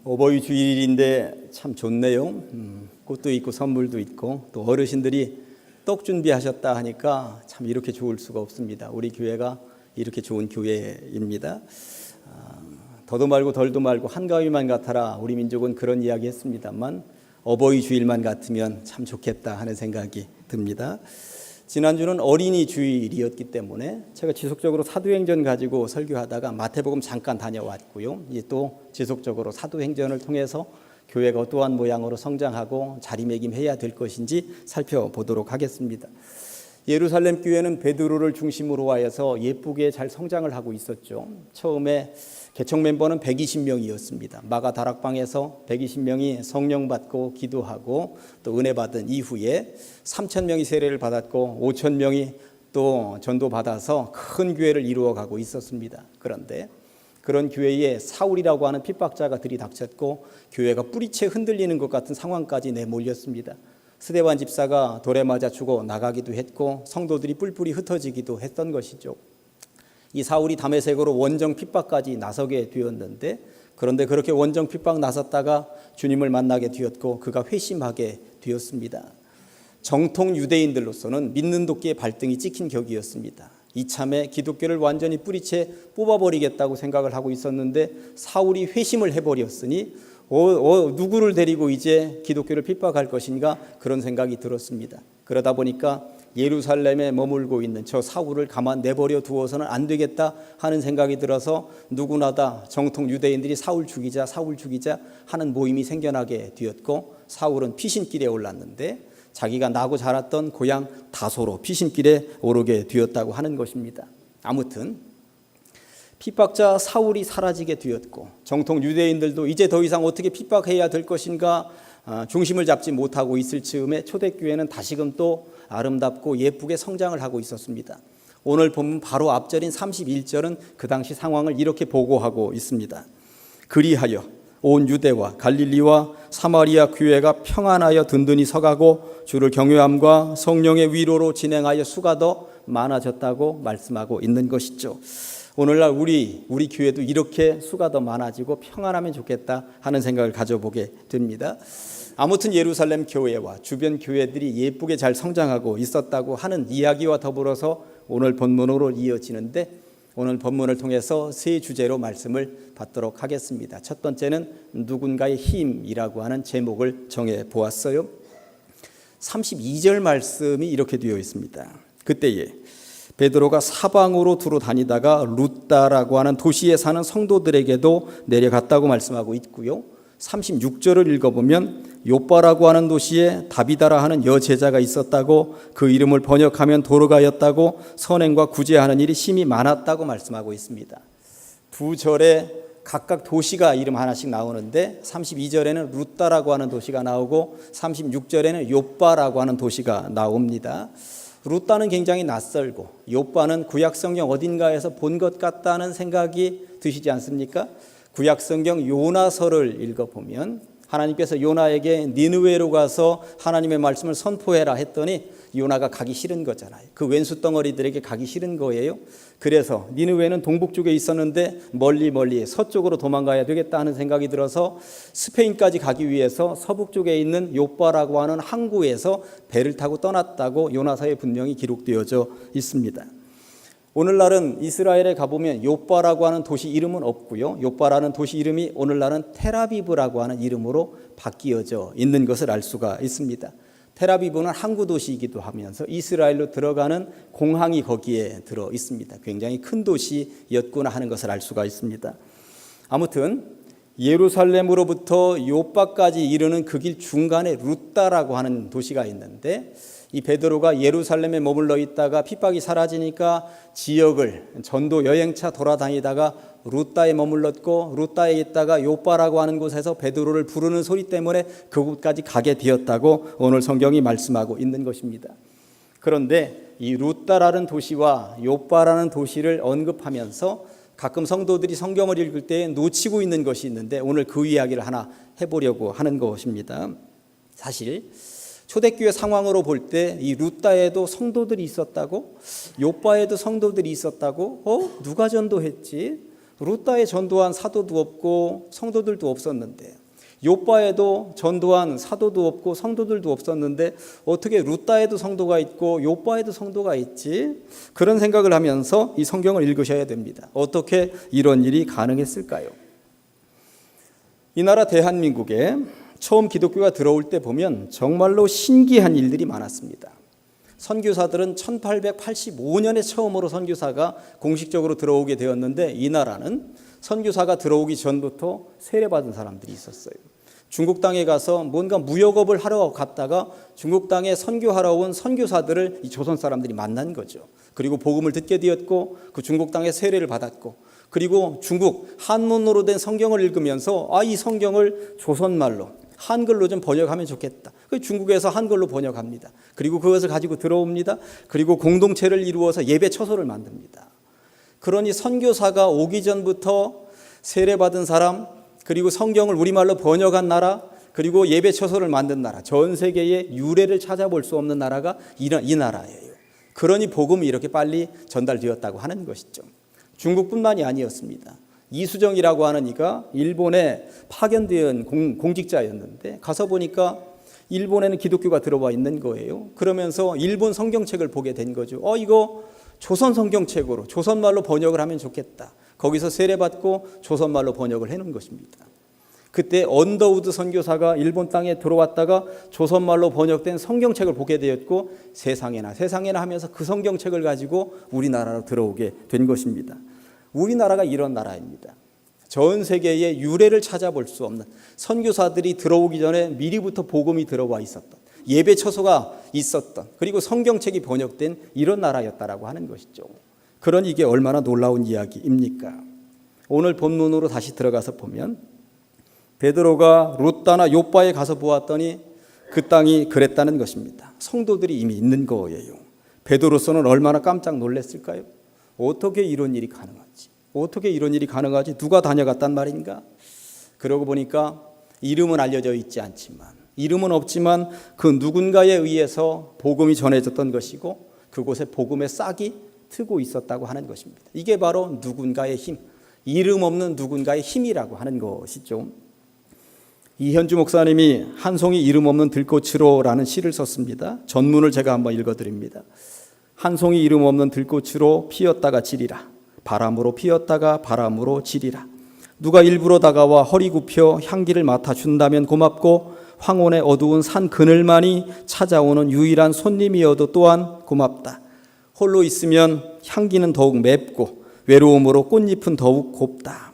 어버이 주일인데 참 좋네요. 꽃도 있고 선물도 있고 또 어르신들이 떡 준비하셨다 하니까 참 이렇게 좋을 수가 없습니다. 우리 교회가 이렇게 좋은 교회입니다. 더도 말고 덜도 말고 한가위만 같아라. 우리 민족은 그런 이야기 했습니다만 어버이 주일만 같으면 참 좋겠다 하는 생각이 듭니다. 지난주는 어린이 주일이었기 때문에 제가 지속적으로 사도행전 가지고 설교하다가 마태복음 잠깐 다녀왔고요. 이제 또 지속적으로 사도행전을 통해서 교회가 어떠한 모양으로 성장하고 자리매김해야 될 것인지 살펴보도록 하겠습니다. 예루살렘 교회는 베드로를 중심으로 하여서 예쁘게 잘 성장을 하고 있었죠. 처음에 개척 멤버는 120명이었습니다. 마가 다락방에서 120명이 성령 받고 기도하고 또 은혜 받은 이후에 3,000명이 세례를 받았고 5,000명이 또 전도 받아서 큰 교회를 이루어가고 있었습니다. 그런데 그런 교회에 사울이라고 하는 핍박자가 들이닥쳤고 교회가 뿌리채 흔들리는 것 같은 상황까지 내몰렸습니다. 스데반 집사가 돌에 맞아 죽어 나가기도 했고 성도들이 뿔뿔이 흩어지기도 했던 것이죠. 이 사울이 다메섹으로 원정 핍박까지 나서게 되었는데, 그런데 그렇게 원정 핍박 나섰다가 주님을 만나게 되었고 그가 회심하게 되었습니다. 정통 유대인들로서는 믿는 도끼에 발등이 찍힌 격이었습니다. 이참에 기독교를 완전히 뿌리채 뽑아버리겠다고 생각을 하고 있었는데 사울이 회심을 해버렸으니 누구를 데리고 이제 기독교를 핍박할 것인가 그런 생각이 들었습니다. 그러다 보니까 예루살렘에 머물고 있는 저 사울을 가만 내버려 두어서는 안 되겠다 하는 생각이 들어서 누구나 다 정통 유대인들이 사울 죽이자 하는 모임이 생겨나게 되었고, 사울은 피신길에 올랐는데 자기가 나고 자랐던 고향 다소로 피신길에 오르게 되었다고 하는 것입니다. 아무튼 핍박자 사울이 사라지게 되었고 정통 유대인들도 이제 더 이상 어떻게 핍박해야 될 것인가 중심을 잡지 못하고 있을 즈음에 초대교회는 다시금 또 아름답고 예쁘게 성장을 하고 있었습니다. 오늘 본문 바로 앞절인 31절은 그 당시 상황을 이렇게 보고하고 있습니다. 그리하여 온 유대와 갈릴리와 사마리아 교회가 평안하여 든든히 서가고 주를 경외함과 성령의 위로로 진행하여 수가 더 많아졌다고 말씀하고 있는 것이죠. 오늘날 우리 교회도 이렇게 수가 더 많아지고 평안하면 좋겠다 하는 생각을 가져보게 됩니다. 아무튼 예루살렘 교회와 주변 교회들이 예쁘게 잘 성장하고 있었다고 하는 이야기와 더불어서 오늘 본문으로 이어지는데, 오늘 본문을 통해서 세 주제로 말씀을 받도록 하겠습니다. 첫 번째는 누군가의 힘이라고 하는 제목을 정해 보았어요. 32절 말씀이 이렇게 되어 있습니다. 그때에 베드로가 사방으로 두루 다니다가 루다라고 하는 도시에 사는 성도들에게도 내려갔다고 말씀하고 있고요. 36절을 읽어보면 요빠라고 하는 도시에 다비다라 하는 여제자가 있었다고, 그 이름을 번역하면 도르가였다고, 선행과 구제하는 일이 심히 많았다고 말씀하고 있습니다. 두 절에 각각 도시가 이름 하나씩 나오는데 32절에는 루다라고 하는 도시가 나오고 36절에는 요빠라고 하는 도시가 나옵니다. 루다는 굉장히 낯설고 요빠는 구약성경 어딘가에서 본 것 같다는 생각이 드시지 않습니까? 구약성경 요나서를 읽어보면 하나님께서 요나에게 니느웨로 가서 하나님의 말씀을 선포해라 했더니 요나가 가기 싫은 거잖아요. 그 왼수 덩어리들에게 가기 싫은 거예요. 그래서 니느웨는 동북 쪽에 있었는데 멀리 서쪽으로 도망가야 되겠다 하는 생각이 들어서 스페인까지 가기 위해서 서북 쪽에 있는 요빠라고 하는 항구에서 배를 타고 떠났다고 요나서에 분명히 기록되어져 있습니다. 오늘날은 이스라엘에 가보면 요빠라고 하는 도시 이름은 없고요. 요빠라는 도시 이름이 오늘날은 텔아비브라고 하는 이름으로 바뀌어져 있는 것을 알 수가 있습니다. 텔아비브는 항구 도시이기도 하면서 이스라엘로 들어가는 공항이 거기에 들어 있습니다. 굉장히 큰 도시였구나 하는 것을 알 수가 있습니다. 아무튼 예루살렘으로부터 요빠까지 이르는 그 길 중간에 루다라고 하는 도시가 있는데, 이 베드로가 예루살렘에 머물러 있다가 핍박이 사라지니까 지역을 전도 여행차 돌아다니다가 루다에 머물렀고, 루다에 있다가 요빠라고 하는 곳에서 베드로를 부르는 소리 때문에 그곳까지 가게 되었다고 오늘 성경이 말씀하고 있는 것입니다. 그런데 이 루다라는 도시와 요빠라는 도시를 언급하면서 가끔 성도들이 성경을 읽을 때 놓치고 있는 것이 있는데 오늘 그 이야기를 하나 해보려고 하는 것입니다. 사실 초대교회 상황으로 볼 때 이 루다에도 성도들이 있었다고, 요빠에도 성도들이 있었다고, 누가 전도했지? 루다에 전도한 사도도 없고 성도들도 없었는데, 요바에도 전도한 사도도 없고 성도들도 없었는데 어떻게 루다에도 성도가 있고 요바에도 성도가 있지? 그런 생각을 하면서 이 성경을 읽으셔야 됩니다. 어떻게 이런 일이 가능했을까요? 이 나라 대한민국에 처음 기독교가 들어올 때 보면 정말로 신기한 일들이 많았습니다. 선교사들은 1885년에 처음으로 선교사가 공식적으로 들어오게 되었는데, 이 나라는 선교사가 들어오기 전부터 세례받은 사람들이 있었어요. 중국 땅에 가서 뭔가 무역업을 하러 갔다가 중국 땅에 선교하러 온 선교사들을 이 조선 사람들이 만난 거죠. 그리고 복음을 듣게 되었고 그 중국 땅에 세례를 받았고, 그리고 중국 한문으로 된 성경을 읽으면서 이 성경을 조선말로 한글로 좀 번역하면 좋겠다. 중국에서 한글로 번역합니다. 그리고 그것을 가지고 들어옵니다. 그리고 공동체를 이루어서 예배 처소를 만듭니다. 그러니 선교사가 오기 전부터 세례받은 사람, 그리고 성경을 우리말로 번역한 나라, 그리고 예배 처소를 만든 나라, 전 세계의 유래를 찾아볼 수 없는 나라가 이 나라예요. 그러니 복음이 이렇게 빨리 전달되었다고 하는 것이죠. 중국뿐만이 아니었습니다. 이수정이라고 하는 이가 일본에 파견된 공직자였는데 가서 보니까 일본에는 기독교가 들어와 있는 거예요. 그러면서 일본 성경책을 보게 된 거죠. 이거 조선 성경책으로 조선말로 번역을 하면 좋겠다. 거기서 세례받고 조선말로 번역을 해놓은 것입니다. 그때 언더우드 선교사가 일본 땅에 들어왔다가 조선말로 번역된 성경책을 보게 되었고 세상에나 하면서 그 성경책을 가지고 우리나라로 들어오게 된 것입니다. 우리나라가 이런 나라입니다. 전 세계의 유래를 찾아볼 수 없는, 선교사들이 들어오기 전에 미리부터 복음이 들어와 있었던, 예배 처소가 있었던, 그리고 성경책이 번역된 이런 나라였다라고 하는 것이죠. 그러니 이게 얼마나 놀라운 이야기입니까? 오늘 본문으로 다시 들어가서 보면 베드로가 루다나 요바에 가서 보았더니 그 땅이 그랬다는 것입니다. 성도들이 이미 있는 거예요. 베드로서는 얼마나 깜짝 놀랐을까요? 어떻게 이런 일이 가능하지? 어떻게 이런 일이 가능하지? 누가 다녀갔단 말인가? 그러고 보니까 이름은 알려져 있지 않지만, 이름은 없지만 그 누군가에 의해서 복음이 전해졌던 것이고 그곳에 복음의 싹이 트고 있었다고 하는 것입니다. 이게 바로 누군가의 힘, 이름 없는 누군가의 힘이라고 하는 것이죠. 이현주 목사님이 한 송이 이름 없는 들꽃으로라는 시를 썼습니다. 전문을 제가 한번 읽어드립니다. 한 송이 이름 없는 들꽃으로 피었다가 지리라. 바람으로 피었다가 바람으로 지리라. 누가 일부러 다가와 허리 굽혀 향기를 맡아준다면 고맙고 황혼의 어두운 산 그늘만이 찾아오는 유일한 손님이어도 또한 고맙다. 홀로 있으면 향기는 더욱 맵고 외로움으로 꽃잎은 더욱 곱다.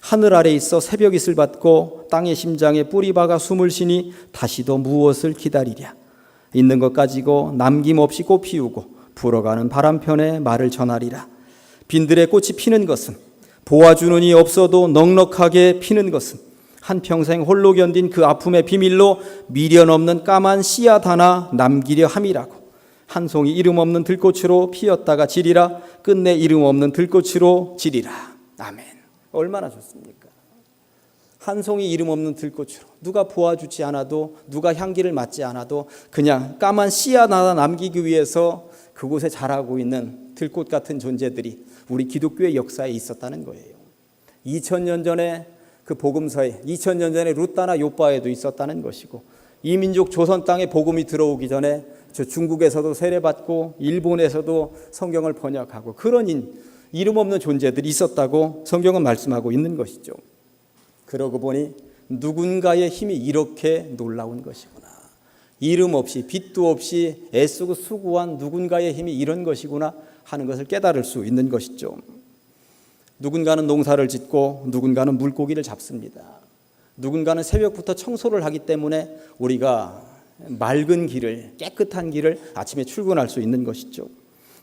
하늘 아래 있어 새벽 이슬 받고 땅의 심장에 뿌리 박아 숨을 쉬니 다시도 무엇을 기다리랴. 있는 것 가지고 남김없이 꽃 피우고 불어가는 바람편에 말을 전하리라. 빈들의 꽃이 피는 것은 보아주는 이 없어도 넉넉하게 피는 것은 한평생 홀로 견딘 그 아픔의 비밀로 미련 없는 까만 씨앗 하나 남기려 함이라고. 한 송이 이름 없는 들꽃으로 피었다가 지리라. 끝내 이름 없는 들꽃으로 지리라. 아멘. 얼마나 좋습니까? 한 송이 이름 없는 들꽃으로, 누가 보아주지 않아도, 누가 향기를 맡지 않아도 그냥 까만 씨앗 하나 남기기 위해서 그곳에 자라고 있는 들꽃 같은 존재들이 우리 기독교의 역사에 있었다는 거예요. 2000년 전에 그 복음서에, 2000년 전에 루다나 요바에도 있었다는 것이고, 이 민족 조선 땅에 복음이 들어오기 전에 저 중국에서도 세례받고 일본에서도 성경을 번역하고 그런 이름 없는 존재들이 있었다고 성경은 말씀하고 있는 것이죠. 그러고 보니 누군가의 힘이 이렇게 놀라운 것이구나. 이름 없이 빛도 없이 애쓰고 수고한 누군가의 힘이 이런 것이구나 하는 것을 깨달을 수 있는 것이죠. 누군가는 농사를 짓고 누군가는 물고기를 잡습니다. 누군가는 새벽부터 청소를 하기 때문에 우리가 맑은 길을, 깨끗한 길을 아침에 출근할 수 있는 것이죠.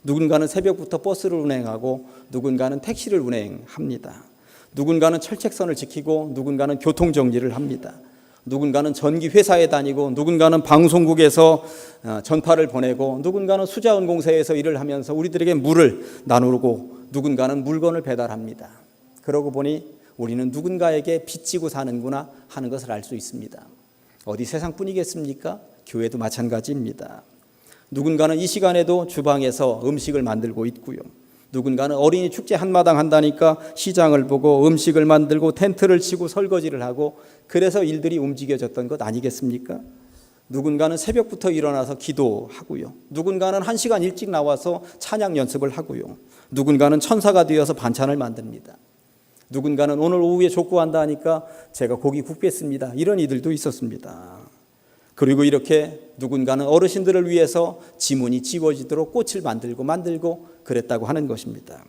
누군가는 새벽부터 버스를 운행하고 누군가는 택시를 운행합니다. 누군가는 철책선을 지키고 누군가는 교통정리를 합니다. 누군가는 전기회사에 다니고 누군가는 방송국에서 전파를 보내고 누군가는 수자원 공사에서 일을 하면서 우리들에게 물을 나누고 누군가는 물건을 배달합니다. 그러고 보니 우리는 누군가에게 빚지고 사는구나 하는 것을 알 수 있습니다. 어디 세상뿐이겠습니까? 교회도 마찬가지입니다. 누군가는 이 시간에도 주방에서 음식을 만들고 있고요. 누군가는 어린이 축제 한마당 한다니까 시장을 보고 음식을 만들고 텐트를 치고 설거지를 하고 그래서 일들이 움직여졌던 것 아니겠습니까? 누군가는 새벽부터 일어나서 기도하고요. 누군가는 1시간 일찍 나와서 찬양 연습을 하고요. 누군가는 천사가 되어서 반찬을 만듭니다. 누군가는 오늘 오후에 족구한다 하니까 제가 고기 굽겠습니다. 이런 이들도 있었습니다. 그리고 이렇게 누군가는 어르신들을 위해서 지문이 지워지도록 꽃을 만들고 그랬다고 하는 것입니다.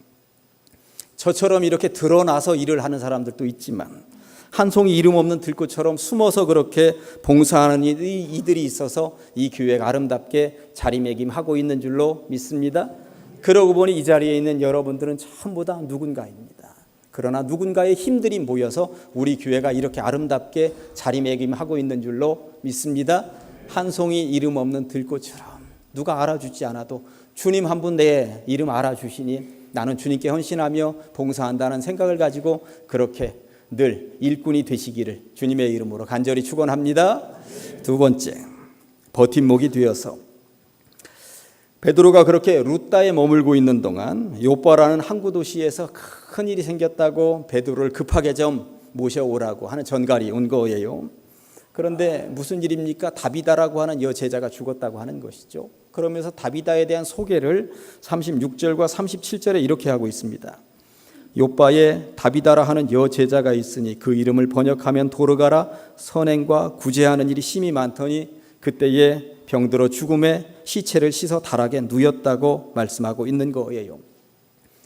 저처럼 이렇게 드러나서 일을 하는 사람들도 있지만 한 송이 이름 없는 들꽃처럼 숨어서 그렇게 봉사하는 이들이 있어서 이 교회가 아름답게 자리매김하고 있는 줄로 믿습니다. 그러고 보니 이 자리에 있는 여러분들은 전부 다 누군가입니다. 그러나 누군가의 힘들이 모여서 우리 교회가 이렇게 아름답게 자리매김하고 있는 줄로 믿습니다. 한 송이 이름 없는 들꽃처럼 누가 알아주지 않아도 주님 한 분 내 이름 알아주시니 나는 주님께 헌신하며 봉사한다는 생각을 가지고 그렇게 늘 일꾼이 되시기를 주님의 이름으로 간절히 축원합니다. 두 번째, 버팀목이 되어서 베드로가 그렇게 루다에 머물고 있는 동안 요빠라는 항구 도시에서 큰 일이 생겼다고 베드로를 급하게 좀 모셔오라고 하는 전갈이 온 거예요. 그런데 무슨 일입니까? 다비다라고 하는 여제자가 죽었다고 하는 것이죠. 그러면서 다비다에 대한 소개를 36절과 37절에 이렇게 하고 있습니다. 요빠에 다비다라 하는 여제자가 있으니 그 이름을 번역하면 도르가라. 선행과 구제하는 일이 심히 많더니 그때에 병들어 죽음에 시체를 씻어 다락에 누였다고 말씀하고 있는 거예요.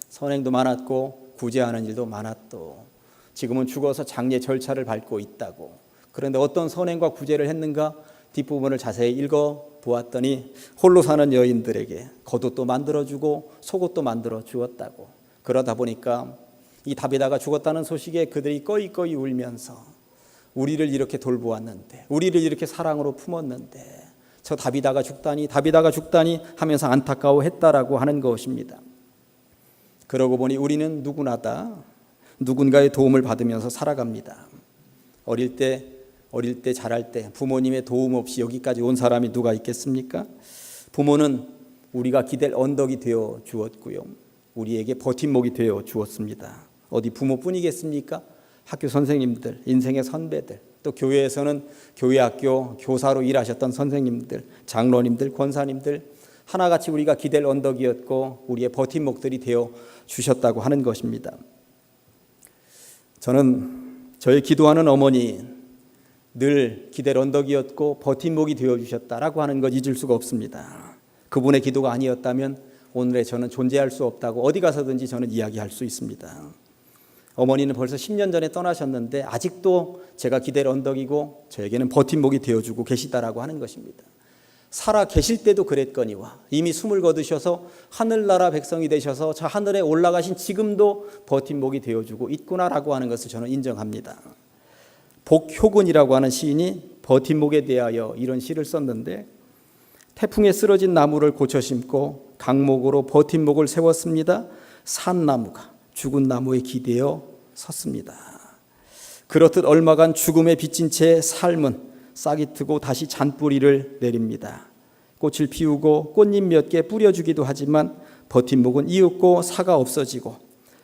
선행도 많았고 구제하는 일도 많았고 지금은 죽어서 장례 절차를 밟고 있다고. 그런데 어떤 선행과 구제를 했는가? 뒷부분을 자세히 읽어보았더니 홀로 사는 여인들에게 겉옷도 만들어주고 속옷도 만들어 주었다고. 그러다 보니까 이 다비다가 죽었다는 소식에 그들이 꺼이꺼이 울면서 우리를 이렇게 돌보았는데 우리를 이렇게 사랑으로 품었는데 저 다비다가 죽다니 하면서 안타까워했다라고 하는 것입니다. 그러고 보니 우리는 누구나 다 누군가의 도움을 받으면서 살아갑니다. 어릴 때 자랄 때 부모님의 도움 없이 여기까지 온 사람이 누가 있겠습니까? 부모는 우리가 기댈 언덕이 되어 주었고요. 우리에게 버팀목이 되어 주었습니다. 어디 부모뿐이겠습니까? 학교 선생님들, 인생의 선배들, 또 교회에서는 교회학교 교사로 일하셨던 선생님들, 장로님들, 권사님들 하나같이 우리가 기댈 언덕이었고 우리의 버팀목들이 되어 주셨다고 하는 것입니다. 저는 저의 기도하는 어머니 늘 기댈 언덕이었고 버팀목이 되어 주셨다라고 하는 것 잊을 수가 없습니다. 그분의 기도가 아니었다면 오늘의 저는 존재할 수 없다고 어디 가서든지 저는 이야기할 수 있습니다. 어머니는 벌써 10년 전에 떠나셨는데 아직도 제가 기댈 언덕이고 저에게는 버팀목이 되어주고 계시다라고 하는 것입니다. 살아 계실 때도 그랬거니와 이미 숨을 거두셔서 하늘나라 백성이 되셔서 저 하늘에 올라가신 지금도 버팀목이 되어주고 있구나라고 하는 것을 저는 인정합니다. 복효근이라고 하는 시인이 버팀목에 대하여 이런 시를 썼는데 태풍에 쓰러진 나무를 고쳐 심고 강목으로 버팀목을 세웠습니다. 산나무가 죽은 나무에 기대어 섰습니다. 그렇듯 얼마간 죽음에 비친 채 삶은 싹이 트고 다시 잔뿌리를 내립니다. 꽃을 피우고 꽃잎 몇 개 뿌려주기도 하지만 버팀목은 이윽고 사가 없어지고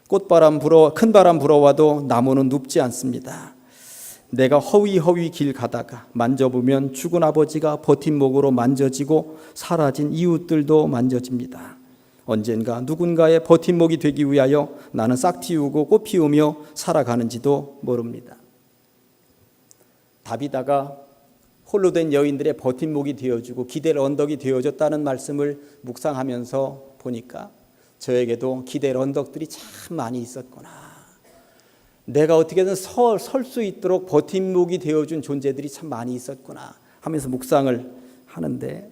큰 바람 불어와도 나무는 눕지 않습니다. 내가 허위허위 길 가다가 만져보면 죽은 아버지가 버팀목으로 만져지고 사라진 이웃들도 만져집니다. 언젠가 누군가의 버팀목이 되기 위하여 나는 싹 틔우고 꽃 피우며 살아가는지도 모릅니다. 다비다가 홀로 된 여인들의 버팀목이 되어주고 기댈 언덕이 되어줬다는 말씀을 묵상하면서 보니까 저에게도 기댈 언덕들이 참 많이 있었구나. 내가 어떻게든 설 수 있도록 버팀목이 되어준 존재들이 참 많이 있었구나 하면서 묵상을 하는데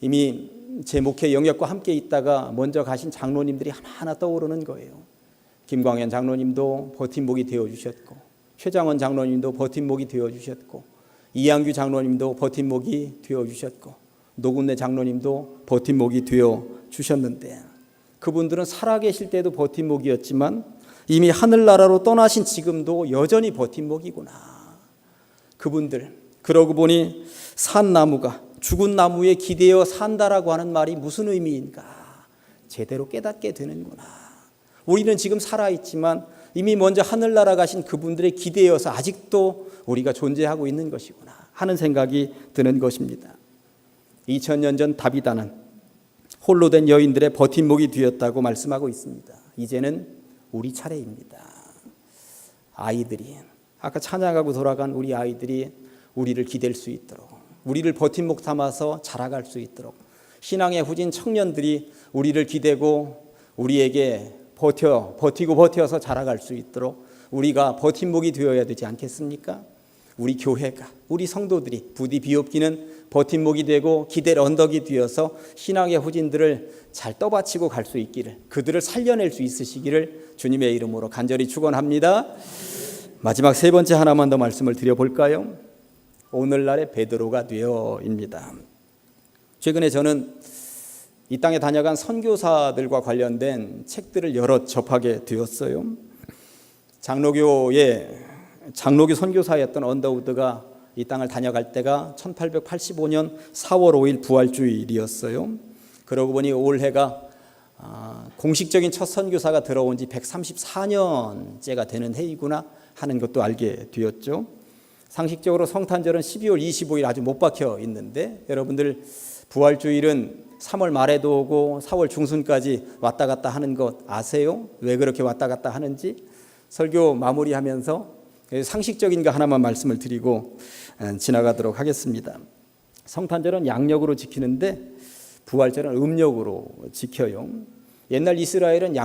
이미 제 목회 영역과 함께 있다가 먼저 가신 장로님들이 하나하나 떠오르는 거예요. 김광현 장로님도 버팀목이 되어주셨고 최장원 장로님도 버팀목이 되어주셨고 이양규 장로님도 버팀목이 되어주셨고 노군내 장로님도 버팀목이 되어주셨는데 그분들은 살아계실 때도 버팀목이었지만 이미 하늘나라로 떠나신 지금도 여전히 버팀목이구나. 그분들 그러고 보니 산나무가 죽은 나무에 기대어 산다라고 하는 말이 무슨 의미인가? 제대로 깨닫게 되는구나. 우리는 지금 살아있지만 이미 먼저 하늘나라 가신 그분들의 기대여서 아직도 우리가 존재하고 있는 것이구나 하는 생각이 드는 것입니다. 2000년 전 다비다는 홀로 된 여인들의 버팀목이 되었다고 말씀하고 있습니다. 이제는 우리 차례입니다. 아이들이, 아까 찬양하고 돌아간 우리 아이들이 우리를 기댈 수 있도록, 우리를 버팀목 삼아서 자라갈 수 있도록, 신앙의 후진 청년들이 우리를 기대고 우리에게 버티고 버텨서 자라갈 수 있도록 우리가 버팀목이 되어야 되지 않겠습니까? 우리 교회가, 우리 성도들이 부디 비옵기는 버팀목이 되고 기댈 언덕이 되어서 신앙의 후진들을 잘 떠받치고 갈 수 있기를, 그들을 살려낼 수 있으시기를 주님의 이름으로 간절히 축원합니다. 마지막 세 번째 하나만 더 말씀을 드려볼까요? 오늘날의 베드로가 되어입니다. 최근에 저는 이 땅에 다녀간 선교사들과 관련된 책들을 여러 접하게 되었어요. 장로교 선교사였던 언더우드가 이 땅을 다녀갈 때가 1885년 4월 5일 부활주일이었어요. 그러고 보니 올해가 공식적인 첫 선교사가 들어온 지 134년째가 되는 해이구나 하는 것도 알게 되었죠. 상식적으로 성탄절은 12월 25일 아주 못 박혀 있는데, 여러분들 부활주일은 3월 말에도 오고 4월 중순까지 왔다 갔다 하는 것 아세요? 왜 그렇게 왔다 갔다 하는지? 설교 마무리하면서 상식적인 거 하나만 말씀을 드리고 지나가도록 하겠습니다. 성탄절은 양력으로 지키는데 부활절은 음력으로 지켜요. 옛날 이스라엘은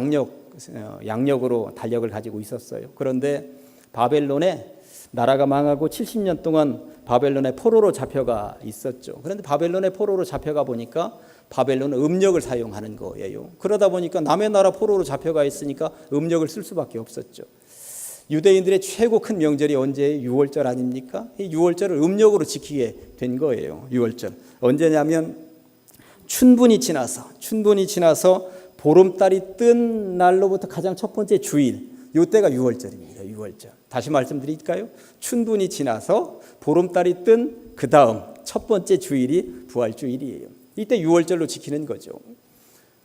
양력으로 달력을 가지고 있었어요. 그런데 바벨론에 나라가 망하고 70년 동안 바벨론의 포로로 잡혀가 있었죠. 그런데 바벨론의 포로로 잡혀가 보니까 바벨론은 음력을 사용하는 거예요. 그러다 보니까 남의 나라 포로로 잡혀가 있으니까 음력을 쓸 수밖에 없었죠. 유대인들의 최고 큰 명절이 언제예요? 6월절 아닙니까? 이 6월절을 음력으로 지키게 된 거예요. 6월절. 언제냐면 춘분이 지나서 보름달이 뜬 날로부터 가장 첫 번째 주일, 이때가 6월절입니다. 6월절. 다시 말씀드릴까요? 춘분이 지나서 보름달이 뜬 그 다음 첫 번째 주일이 부활주일이에요. 이때 6월절로 지키는 거죠.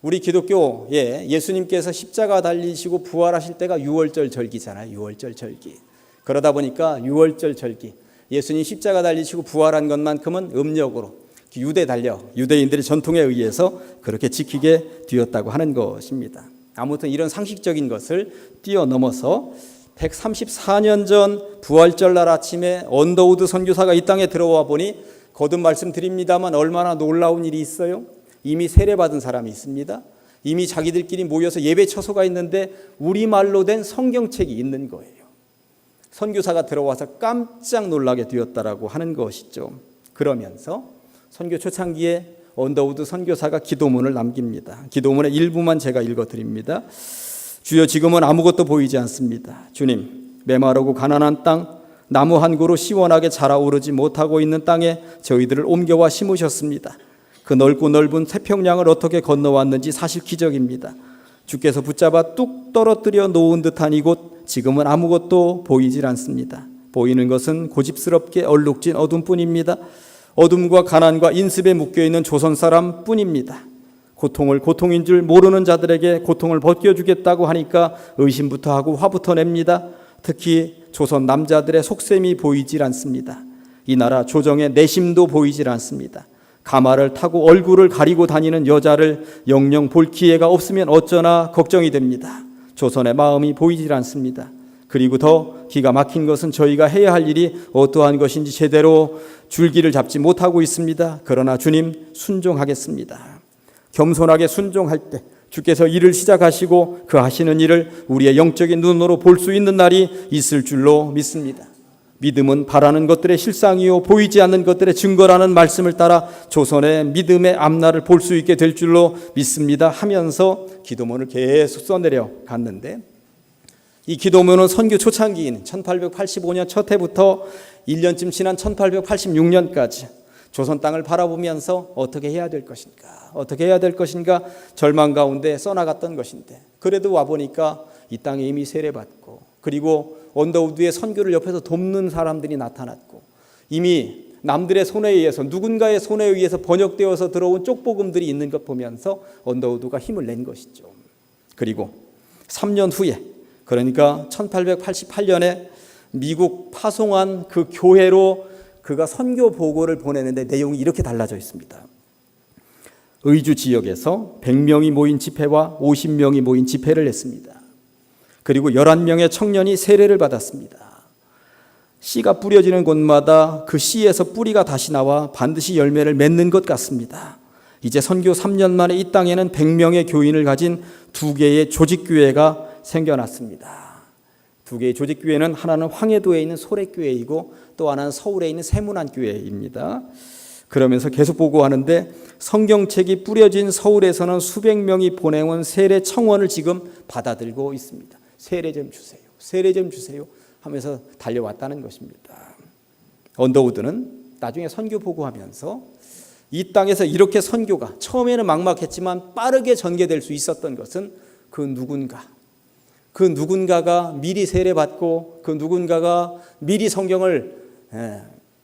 우리 기독교에 예수님께서 십자가 달리시고 부활하실 때가 6월절 절기잖아요. 6월절 절기. 그러다 보니까 6월절 절기, 예수님 십자가 달리시고 부활한 것만큼은 음력으로 유대 달력, 유대인들의 전통에 의해서 그렇게 지키게 되었다고 하는 것입니다. 아무튼 이런 상식적인 것을 뛰어넘어서 134년 전 부활절 날 아침에 언더우드 선교사가 이 땅에 들어와 보니, 거듭 말씀드립니다만 얼마나 놀라운 일이 있어요. 이미 세례받은 사람이 있습니다. 이미 자기들끼리 모여서 예배 처소가 있는데 우리말로 된 성경책이 있는 거예요. 선교사가 들어와서 깜짝 놀라게 되었다라고 하는 것이죠. 그러면서 선교 초창기에 언더우드 선교사가 기도문을 남깁니다. 기도문의 일부만 제가 읽어드립니다. 주여, 지금은 아무것도 보이지 않습니다. 주님, 메마르고 가난한 땅, 나무 한 그루 시원하게 자라오르지 못하고 있는 땅에 저희들을 옮겨와 심으셨습니다. 그 넓고 넓은 태평양을 어떻게 건너왔는지 사실 기적입니다. 주께서 붙잡아 뚝 떨어뜨려 놓은 듯한 이곳, 지금은 아무것도 보이질 않습니다. 보이는 것은 고집스럽게 얼룩진 어둠뿐입니다. 어둠과 가난과 인습에 묶여있는 조선 사람 뿐입니다. 고통을 고통인 줄 모르는 자들에게 고통을 벗겨주겠다고 하니까 의심부터 하고 화부터 냅니다. 특히 조선 남자들의 속셈이 보이질 않습니다. 이 나라 조정의 내심도 보이질 않습니다. 가마를 타고 얼굴을 가리고 다니는 여자를 영영 볼 기회가 없으면 어쩌나 걱정이 됩니다. 조선의 마음이 보이질 않습니다. 그리고 더 기가 막힌 것은 저희가 해야 할 일이 어떠한 것인지 제대로 줄기를 잡지 못하고 있습니다. 그러나 주님, 순종하겠습니다. 겸손하게 순종할 때 주께서 일을 시작하시고 그 하시는 일을 우리의 영적인 눈으로 볼 수 있는 날이 있을 줄로 믿습니다. 믿음은 바라는 것들의 실상이요 보이지 않는 것들의 증거라는 말씀을 따라 조선의 믿음의 앞날을 볼 수 있게 될 줄로 믿습니다 하면서 기도문을 계속 써내려 갔는데, 이 기도문은 선교 초창기인 1885년 첫 해부터 1년쯤 지난 1886년까지 조선 땅을 바라보면서 어떻게 해야 될 것인가 절망 가운데 써나갔던 것인데, 그래도 와보니까 이 땅에 이미 세례받고, 그리고 언더우드의 선교를 옆에서 돕는 사람들이 나타났고, 이미 남들의 손에 의해서 누군가의 손에 의해서 번역되어서 들어온 쪽복음들이 있는 것 보면서 언더우드가 힘을 낸 것이죠. 그리고 3년 후에 그러니까 1888년에 미국 파송한 그 교회로 그가 선교 보고를 보내는데 내용이 이렇게 달라져 있습니다. 의주 지역에서 100명이 모인 집회와 50명이 모인 집회를 했습니다. 그리고 11명의 청년이 세례를 받았습니다. 씨가 뿌려지는 곳마다 그 씨에서 뿌리가 다시 나와 반드시 열매를 맺는 것 같습니다. 이제 선교 3년 만에 이 땅에는 100명의 교인을 가진 2개의 조직교회가 생겨났습니다. 2개의 조직교회는 하나는 황해도에 있는 소래교회이고 또 하나는 서울에 있는 세문안교회입니다. 그러면서 계속 보고하는데 성경책이 뿌려진 서울에서는 수백 명이 보내온 세례 청원을 지금 받아들고 있습니다. 세례 좀 주세요. 세례 좀 주세요 하면서 달려왔다는 것입니다. 언더우드는 나중에 선교 보고하면서 이 땅에서 이렇게 선교가 처음에는 막막했지만 빠르게 전개될 수 있었던 것은 그 누군가가 미리 세례받고 그 누군가가 미리 성경을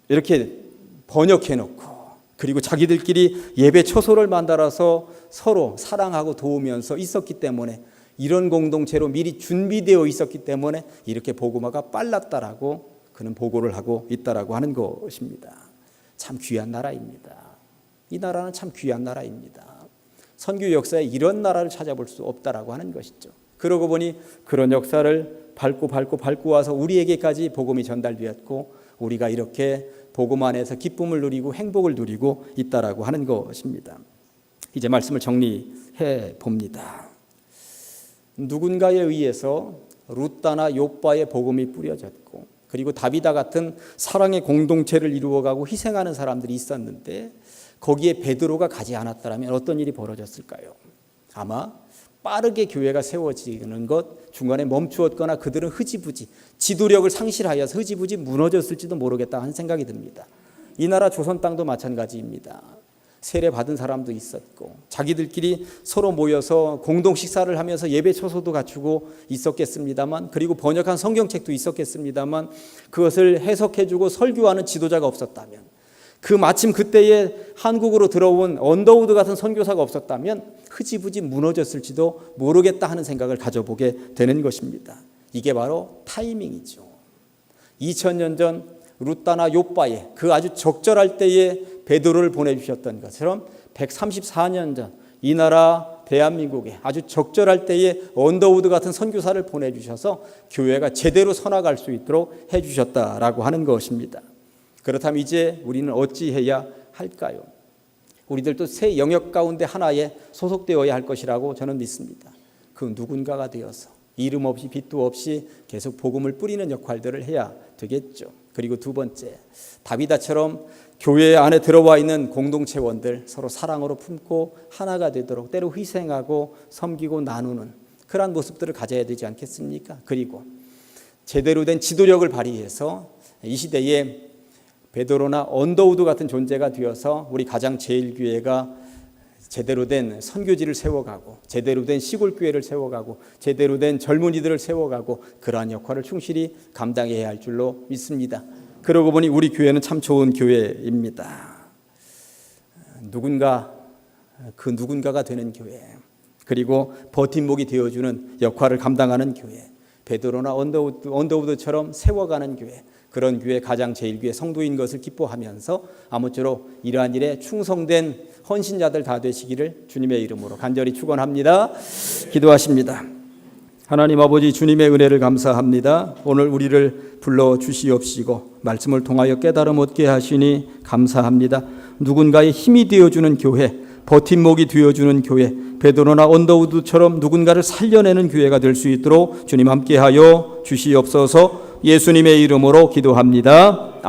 이렇게 번역해놓고 그리고 자기들끼리 예배 처소를 만들어서 서로 사랑하고 도우면서 있었기 때문에 이런 공동체로 미리 준비되어 있었기 때문에 이렇게 복음화가 빨랐다라고 그는 보고를 하고 있다라고 하는 것입니다. 참 귀한 나라입니다. 이 나라는 참 귀한 나라입니다. 선교 역사에 이런 나라를 찾아볼 수 없다라고 하는 것이죠. 그러고 보니 그런 역사를 밟고 와서 우리에게까지 복음이 전달되었고 우리가 이렇게 복음 안에서 기쁨을 누리고 행복을 누리고 있다라고 하는 것입니다. 이제 말씀을 정리해 봅니다. 누군가에 의해서 룻다나 욥바의 복음이 뿌려졌고 그리고 다비다 같은 사랑의 공동체를 이루어가고 희생하는 사람들이 있었는데 거기에 베드로가 가지 않았다면 어떤 일이 벌어졌을까요? 아마 빠르게 교회가 세워지는 것 중간에 멈추었거나 그들은 흐지부지 지도력을 상실하여서 흐지부지 무너졌을지도 모르겠다 하는 생각이 듭니다. 이 나라 조선 땅도 마찬가지입니다. 세례 받은 사람도 있었고 자기들끼리 서로 모여서 공동 식사를 하면서 예배 처소도 갖추고 있었겠습니다만 그리고 번역한 성경책도 있었겠습니다만 그것을 해석해주고 설교하는 지도자가 없었다면 그 마침 그때에 한국으로 들어온 언더우드 같은 선교사가 없었다면 흐지부지 무너졌을지도 모르겠다 하는 생각을 가져보게 되는 것입니다. 이게 바로 타이밍이죠. 2000년 전 룻다나 욥바에 그 아주 적절할 때에 베드로를 보내주셨던 것처럼 134년 전 이 나라 대한민국에 아주 적절할 때에 언더우드 같은 선교사를 보내주셔서 교회가 제대로 서나갈 수 있도록 해주셨다라고 하는 것입니다. 그렇다면 이제 우리는 어찌해야 할까요? 우리들도 새 영역 가운데 하나에 소속되어야 할 것이라고 저는 믿습니다. 그 누군가가 되어서 이름 없이 빛도 없이 계속 복음을 뿌리는 역할들을 해야 되겠죠. 그리고 두 번째, 다비다처럼 교회 안에 들어와 있는 공동체원들 서로 사랑으로 품고 하나가 되도록 때로 희생하고 섬기고 나누는 그러한 모습들을 가져야 되지 않겠습니까? 그리고 제대로 된 지도력을 발휘해서 이 시대에 베드로나 언더우드 같은 존재가 되어서 우리 가장 제일교회가 제대로 된 선교지를 세워가고 제대로 된 시골교회를 세워가고 제대로 된 젊은이들을 세워가고 그러한 역할을 충실히 감당해야 할 줄로 믿습니다. 그러고 보니 우리 교회는 참 좋은 교회입니다. 그 누군가가 되는 교회 그리고 버팀목이 되어주는 역할을 감당하는 교회 베드로나 언더우드처럼 세워가는 교회 그런 교회 가장 제일교회 성도인 것을 기뻐하면서 아무쪼록 이러한 일에 충성된 헌신자들 다 되시기를 주님의 이름으로 간절히 축원합니다. 기도하십니다. 하나님 아버지 주님의 은혜를 감사합니다. 오늘 우리를 불러주시옵시고 말씀을 통하여 깨달음 얻게 하시니 감사합니다. 누군가의 힘이 되어주는 교회 버팀목이 되어주는 교회 베드로나 언더우드처럼 누군가를 살려내는 교회가 될 수 있도록 주님 함께하여 주시옵소서. 예수님의 이름으로 기도합니다.